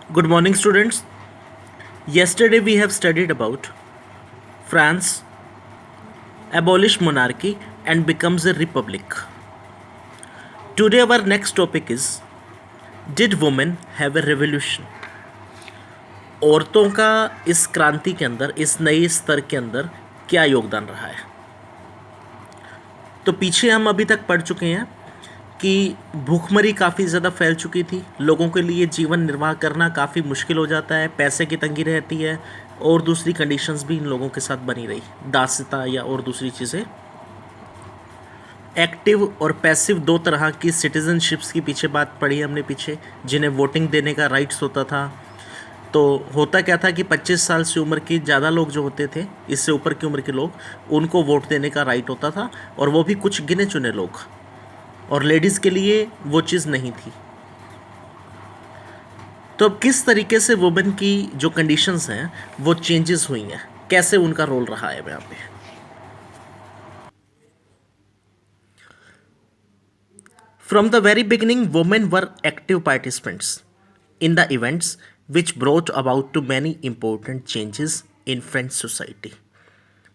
Good morning, students. Yesterday we have studied about France abolished monarchy and becomes a republic. Today our next topic is Did women have a revolution? औरतों का इस क्रांति के अंदर, इस नए स्तर के अंदर क्या योगदान रहा है? तो पीछे हम अभी तक पढ़ चुके हैं कि भूखमरी काफ़ी ज़्यादा फैल चुकी थी, लोगों के लिए जीवन निर्वाह करना काफ़ी मुश्किल हो जाता है, पैसे की तंगी रहती है और दूसरी कंडीशंस भी इन लोगों के साथ बनी रही, दास्यता या और दूसरी चीज़ें। एक्टिव और पैसिव दो तरह की सिटीजनशिप्स की पीछे बात पढ़ी हमने पीछे, जिन्हें वोटिंग देने का राइट्स होता था। तो होता क्या था कि 25 साल से उम्र के ज़्यादा लोग जो होते थे, इससे ऊपर की उम्र के लोग, उनको वोट देने का राइट होता था, और वो भी कुछ गिने चुने लोग, और लेडीज़ के लिए वो चीज़ नहीं थी। तो अब किस तरीके से वुमेन की जो कंडीशंस हैं वो चेंजेस हुई हैं, कैसे उनका रोल रहा है यहाँ पे। From the very beginning women were active participants in the events which brought about too many important changes in French society.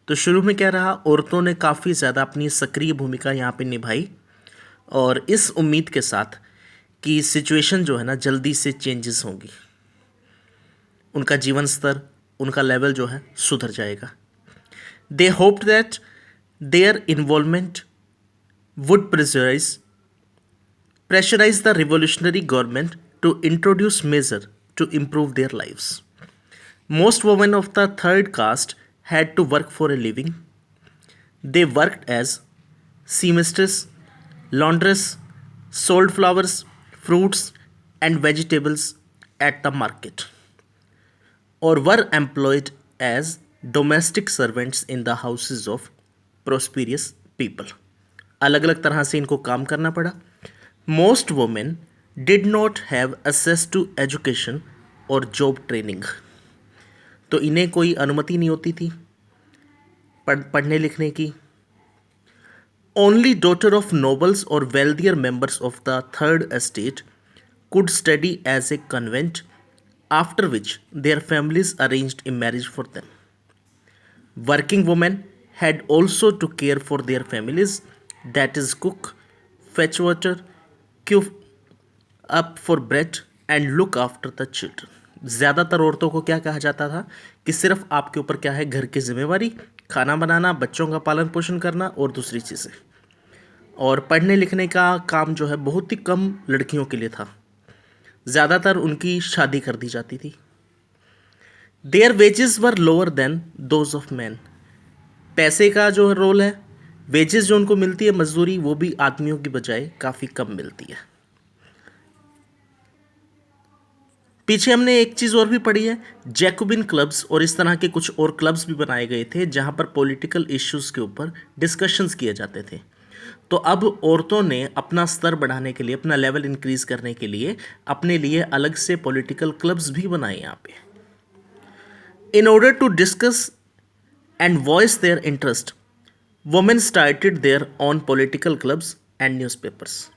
तो शुरू में क्या रहा, औरतों ने काफ़ी ज़्यादा अपनी सक्रिय भूमिका यहाँ पे निभाई, और इस उम्मीद के साथ कि सिचुएशन जो है ना जल्दी से चेंजेस होंगी, उनका जीवन स्तर, उनका लेवल जो है सुधर जाएगा। They hoped that their involvement would pressurize the revolutionary government to introduce measures to improve their lives. Most women of the third caste had to work for a living. They worked as seamstress, laundress, sold flowers, fruits, and vegetables at the market, or were employed as domestic servants in the houses of prosperous people. अलग अलग तरह से इनको काम करना पड़ा। Most women did not have access to education और job training. तो इन्हें कोई अनुमति नहीं होती थी पढ़ने लिखने की। ओनली डॉटर ऑफ नोबल्स और wealthier members of the third estate could study as a convent, after which their families arranged a marriage for them. Working women had also to care for their families, that is, cook, fetch water, queue up for bread, and look after the children. ज़्यादातर औरतों को क्या कहा जाता था कि सिर्फ आपके ऊपर क्या है, घर की जिम्मेवारी, खाना बनाना, बच्चों का पालन पोषण करना और दूसरी चीज़ें, और पढ़ने लिखने का काम जो है बहुत ही कम लड़कियों के लिए था। ज़्यादातर उनकी शादी कर दी जाती थी। Their wages were lower than those of men. पैसे का जो रोल है, वेजेस जो उनको मिलती है, मजदूरी, वो भी आदमियों की बजाय काफ़ी कम मिलती है। पीछे हमने एक चीज़ और भी पढ़ी है, जैकोबिन क्लब्स और इस तरह के कुछ और क्लब्स भी बनाए गए थे जहाँ पर पॉलिटिकल इश्यूज़ के ऊपर डिस्कशंस किए जाते थे। तो अब औरतों ने अपना स्तर बढ़ाने के लिए, अपना लेवल इंक्रीज करने के लिए अपने लिए अलग से पॉलिटिकल क्लब्स भी बनाए यहाँ पे, in order to discuss and voice their interest. Women started their own political clubs and newspapers.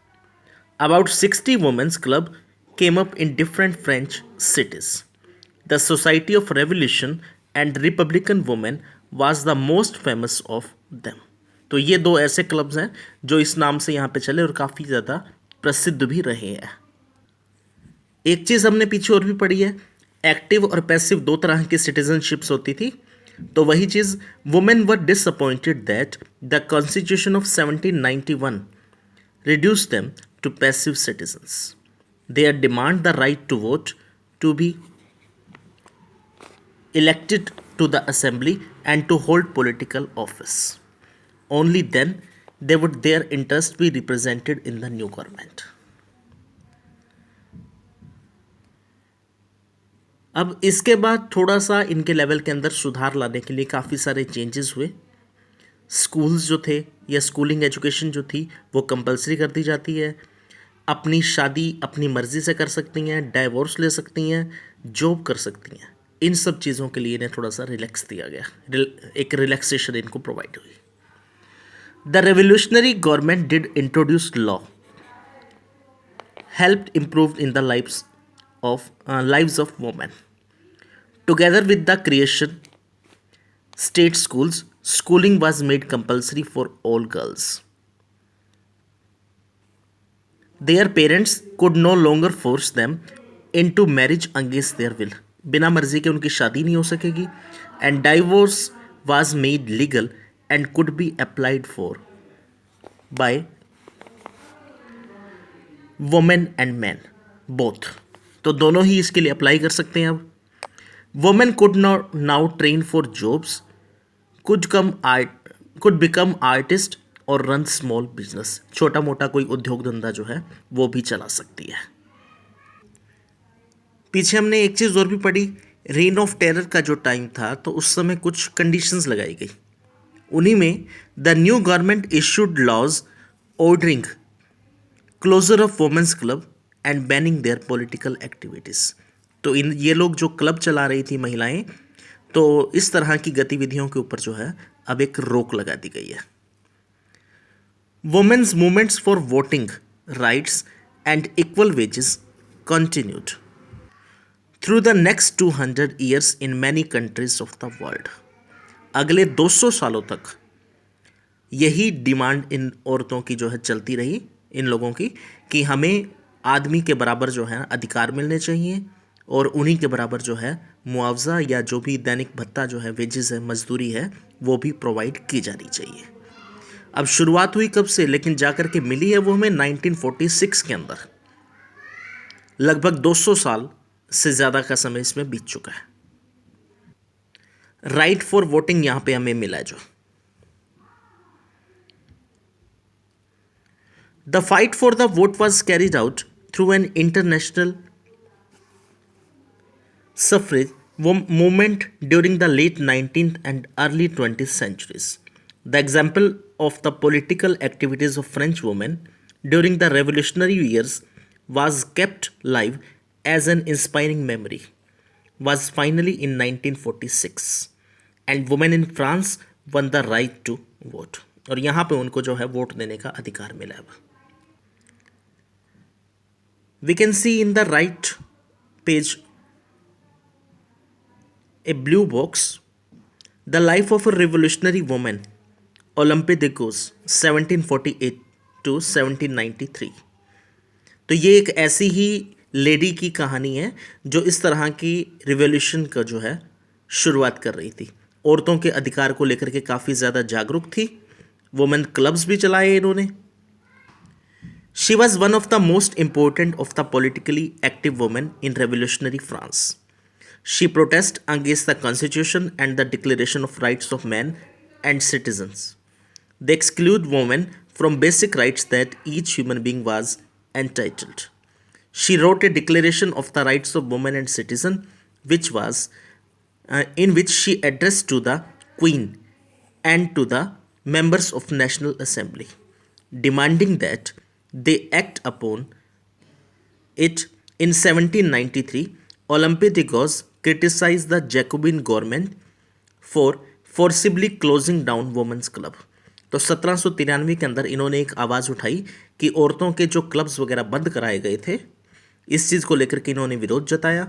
About 60 women's club came up in different French cities. The Society of Revolution and Republican Women was the most famous of them. तो ये दो ऐसे clubs हैं जो इस नाम से यहाँ पे चले और काफ़ी ज़्यादा प्रसिद्ध भी रहे हैं। एक चीज़ हमने पीछे और भी पढ़ी है, एक्टिव और पैसिव दो तरह की सिटीजनशिप्स होती थी। तो वही चीज़, women were disappointed that the constitution of 1791 reduce them to passive citizens. They demand the right to vote, to be elected to the assembly, and to hold political office. Only then they would their interest be represented in the new government. अब इसके बाद थोड़ा सा इनके level के अंदर सुधार लाने के लिए काफ़ी सारे चेंजेस हुए। स्कूल्स जो थे या स्कूलिंग एजुकेशन जो थी वो कंपलसरी कर दी जाती है। अपनी शादी अपनी मर्ज़ी से कर सकती हैं, डाइवोर्स ले सकती हैं, जॉब कर सकती हैं। इन सब चीज़ों के लिए इन्हें थोड़ा सा रिलैक्स दिया गया, एक रिलैक्सेशन इनको प्रोवाइड हुई। The revolutionary government did introduce law, helped improve in the lifes of lives of women. Together with the creation state schools, schooling was made compulsory for all girls. Their parents could no longer force them into marriage against their will. बिना मर्जी के उनकी शादी नहीं हो सकेगी. And divorce was made legal and could be applied for by women and men both. तो दोनों ही इसके लिए अप्लाई कर सकते हैं अब. Women could now train for jobs, could become artist और रन स्मॉल बिजनेस. छोटा मोटा कोई उद्योग धंधा जो है वो भी चला सकती है. पीछे हमने एक चीज़ और भी पढ़ी. रेन ऑफ टेरर का जो टाइम था तो उस समय कुछ कंडीशंस लगाई गई. उन्हीं में the new government issued laws ordering closure of women's club and banning their political activities. तो ये लोग जो क्लब चला रही थी महिलाएं, तो इस तरह की गतिविधियों के ऊपर जो है अब एक रोक लगा दी गई है. Women's movements for voting rights and equal wages continued through the next 200 years in many countries of the world. अगले 200 सालों तक यही डिमांड इन औरतों की जो है चलती रही, इन लोगों की, कि हमें आदमी के बराबर जो है अधिकार मिलने चाहिए और उन्हीं के बराबर जो है मुआवजा या जो भी दैनिक भत्ता जो है, वेजेस है, मजदूरी है, वो भी प्रोवाइड की जानी चाहिए. अब शुरुआत हुई कब से, लेकिन जाकर के मिली है वो हमें 1946 के अंदर. लगभग 200 साल से ज़्यादा का समय इसमें बीत चुका है. राइट फॉर वोटिंग यहां पे हमें मिला है जो. The fight for the vote was carried out through an international suffrage movement during the late 19th and early 20th centuries. The example of the political activities of French women during the revolutionary years was kept live as an inspiring memory. Was finally in 1946 and women in France won the right to vote. और यहाँ पे उनको जो है vote देने का अधिकार मिला है. We can see in the right page a blue box, the life of a revolutionary woman, Olympe de Gouges, 1748 to 1793. तो ये एक ऐसी ही लेडी की कहानी है जो इस तरह की रिवॉल्यूशन का जो है शुरुआत कर रही थी. औरतों के अधिकार को लेकर के काफ़ी ज़्यादा जागरूक थी. वुमेन क्लब्स भी चलाए इन्होंने. She was one of the most important of the politically active women in revolutionary France. She protested against the Constitution and the Declaration of Rights of Men and Citizens. They exclude women from basic rights that each human being was entitled. She wrote a Declaration of the Rights of Women and Citizen, which was in which she addressed to the Queen and to the members of National Assembly, demanding that they act upon it. In 1793, Olympe de Gouges criticized the Jacobin government for forcibly closing down women's club. तो 1793 के अंदर इन्होंने एक आवाज़ उठाई कि औरतों के जो क्लब्स वगैरह बंद कराए गए थे, इस चीज़ को लेकर के इन्होंने विरोध जताया.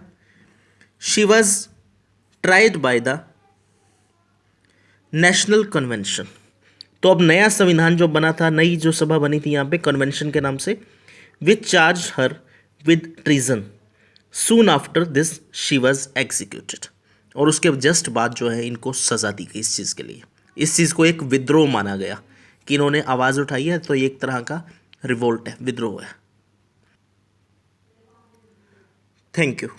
She was tried by the national convention. तो अब नया संविधान जो बना था, नई जो सभा बनी थी यहाँ पे कन्वेंशन के नाम से, which charge her with treason. Soon after this she was executed. और उसके जस्ट बाद जो है इनको सज़ा दी गई इस चीज़ के लिए. इस चीज़ को एक विद्रोह माना गया कि इन्होंने आवाज़ उठाई है, तो ये एक तरह का रिवोल्ट है, विद्रोह है. Thank you.